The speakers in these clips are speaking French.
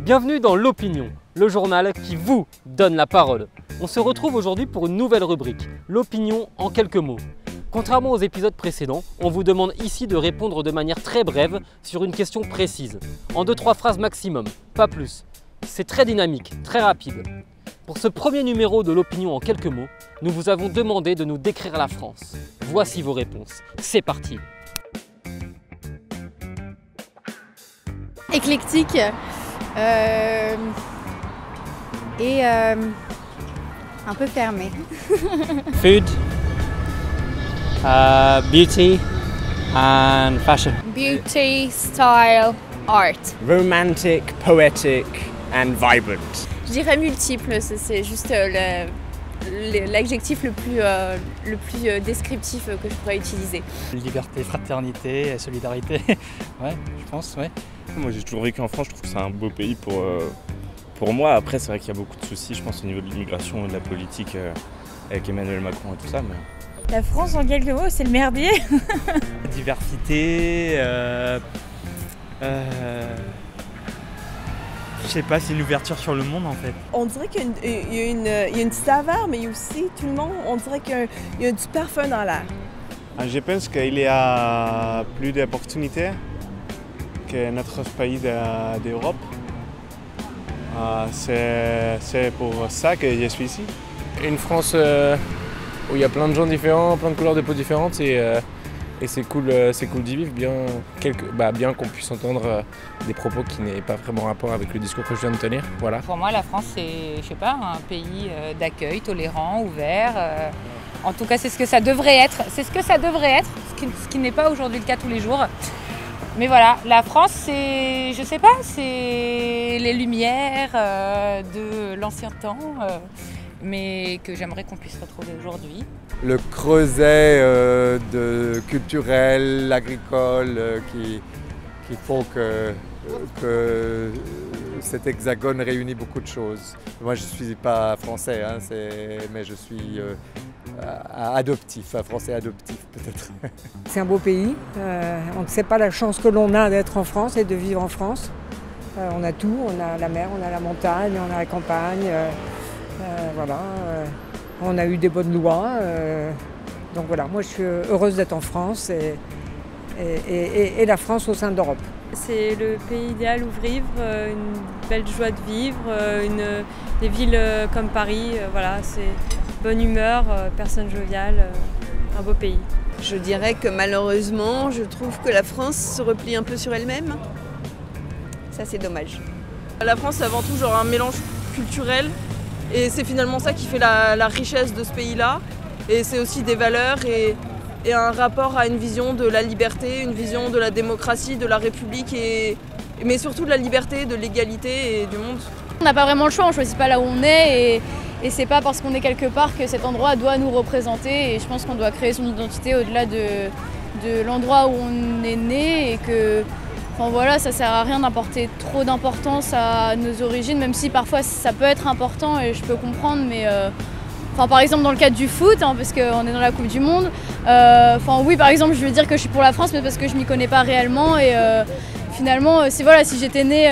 Bienvenue dans l'Opinion, le journal qui vous donne la parole. On se retrouve aujourd'hui pour une nouvelle rubrique, l'Opinion en quelques mots. Contrairement aux épisodes précédents, on vous demande ici de répondre de manière très brève sur une question précise, en 2-3 phrases maximum, pas plus. C'est très dynamique, très rapide. Pour ce premier numéro de l'Opinion en quelques mots, nous vous avons demandé de nous décrire la France. Voici vos réponses. C'est parti. Éclectique et un peu fermé. Food, beauty and fashion. Beauty, style, art. Romantic, poetic and vibrant. Je dirais multiple, c'est juste l'adjectif le plus descriptif que je pourrais utiliser. Liberté, fraternité, solidarité, ouais, je pense, ouais. Moi j'ai toujours vécu en France, je trouve que c'est un beau pays pour moi. Après c'est vrai qu'il y a beaucoup de soucis, je pense au niveau de l'immigration et de la politique avec Emmanuel Macron et tout ça. Mais... La France en quelques mots, c'est le merdier. Diversité, je sais pas, c'est une ouverture sur le monde en fait. On dirait qu'il y a une saveur, mais il y a aussi tout le monde, on dirait qu'il y a du parfum dans l'air. Je pense qu'il y a plus d'opportunités que notre pays d'Europe. C'est pour ça que je suis ici. Une France où il y a plein de gens différents, plein de couleurs de peau différentes et c'est cool d'y vivre, bien qu'on puisse entendre des propos qui n'aient pas vraiment rapport avec le discours que je viens de tenir. Voilà. Pour moi, la France, c'est, je sais pas, un pays d'accueil, tolérant, ouvert. En tout cas, c'est ce que ça devrait être. C'est ce que ça devrait être, ce qui n'est pas aujourd'hui le cas tous les jours. Mais voilà, la France, c'est, je sais pas, c'est les lumières de l'ancien temps, mais que j'aimerais qu'on puisse retrouver aujourd'hui. Le creuset culturel, agricole qui font que cet hexagone réunit beaucoup de choses. Moi je ne suis pas français, hein, mais je suis adoptif, un français adoptif peut-être. C'est un beau pays, on ne sait pas la chance que l'on a d'être en France et de vivre en France. On a tout, on a la mer, on a la montagne, on a la campagne, voilà. On a eu des bonnes lois, donc voilà, moi je suis heureuse d'être en France et la France au sein d'Europe. C'est le pays idéal où vivre, une belle joie de vivre, des villes comme Paris, voilà, c'est bonne humeur, personne joviale, un beau pays. Je dirais que malheureusement, je trouve que la France se replie un peu sur elle-même. Ça c'est dommage. La France c'est avant tout genre un mélange culturel. Et c'est finalement ça qui fait la richesse de ce pays-là. Et c'est aussi des valeurs et un rapport à une vision de la liberté, une vision de la démocratie, de la République, mais surtout de la liberté, de l'égalité et du monde. On n'a pas vraiment le choix, on ne choisit pas là où on est et c'est pas parce qu'on est quelque part que cet endroit doit nous représenter. Et je pense qu'on doit créer son identité au-delà de l'endroit où on est né et que... Enfin voilà, ça sert à rien d'apporter trop d'importance à nos origines, même si parfois ça peut être important et je peux comprendre, mais enfin, par exemple dans le cadre du foot, hein, parce qu'on est dans la Coupe du Monde, enfin oui par exemple je veux dire que je suis pour la France, mais parce que je m'y connais pas réellement et finalement si j'étais née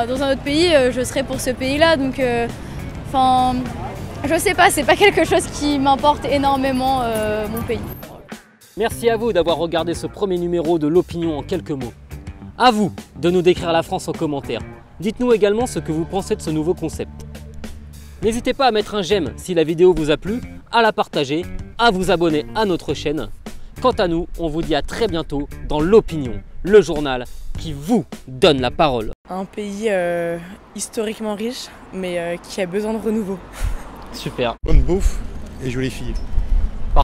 dans un autre pays, je serais pour ce pays-là, donc enfin je sais pas, c'est pas quelque chose qui m'importe énormément mon pays. Merci à vous d'avoir regardé ce premier numéro de l'Opinion en quelques mots. À vous de nous décrire la France en commentaire. Dites-nous également ce que vous pensez de ce nouveau concept. N'hésitez pas à mettre un j'aime si la vidéo vous a plu, à la partager, à vous abonner à notre chaîne. Quant à nous, on vous dit à très bientôt dans l'Opinion, le journal qui vous donne la parole. Un pays historiquement riche, mais qui a besoin de renouveau. Super. Bonne bouffe et jolies filles.